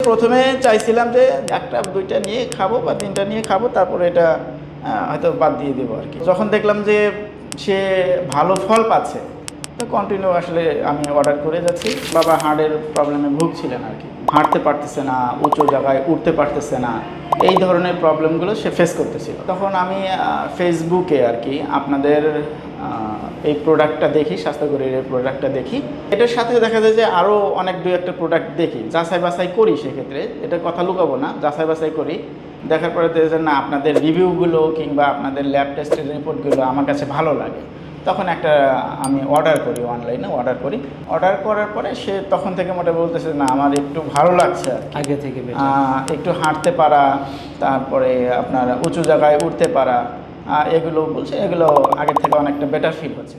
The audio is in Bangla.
প্রথমে চাইছিলাম যে একটা ২টা নিয়ে খাবো বা ৩টা নিয়ে খাবো, তারপরে এটা হয়তো বাদ দিয়ে দেবো আর কি। যখন দেখলাম যে সে ভালো ফল পাচ্ছে, তো কন্টিনিউ আসলে আমি অর্ডার করে যাচ্ছি। বাবা হার্টের প্রবলেমে ভুগছিলেন আর কি, হাঁটতে পারতেছে না, উঁচু জায়গায় উঠতে পারতেছে না, এই ধরনের প্রবলেমগুলো সে ফেস করতেছিল। তখন আমি ফেসবুকে আর কি আপনাদের এই প্রোডাক্টটা দেখি, স্বাস্থ্যকরীর এই প্রোডাক্টটা দেখি। এটার সাথে দেখা যায় যে আরও অনেক ২-১টা প্রোডাক্ট দেখি, যাচাই বাছাই করি। সেক্ষেত্রে এটার কথা লুকাবো না, যাচাই বাছাই করি। দেখার পরে দেখা যায় না আপনাদের রিভিউগুলো কিংবা আপনাদের ল্যাব টেস্টের রিপোর্টগুলো আমার কাছে ভালো লাগে। তখন একটা আমি অর্ডার করি, অনলাইনে অর্ডার করি। অর্ডার করার পরে সে তখন থেকে মোটামুটি বলতেছে না আমার একটু ভালো লাগছে আর কি। আগে থেকে একটু হাঁটতে পারা, তারপরে আপনার উঁচু জায়গায় উঠতে পারা, এগুলো বলছে, এগুলো আগের থেকে অনেকটা বেটার ফিল হচ্ছে।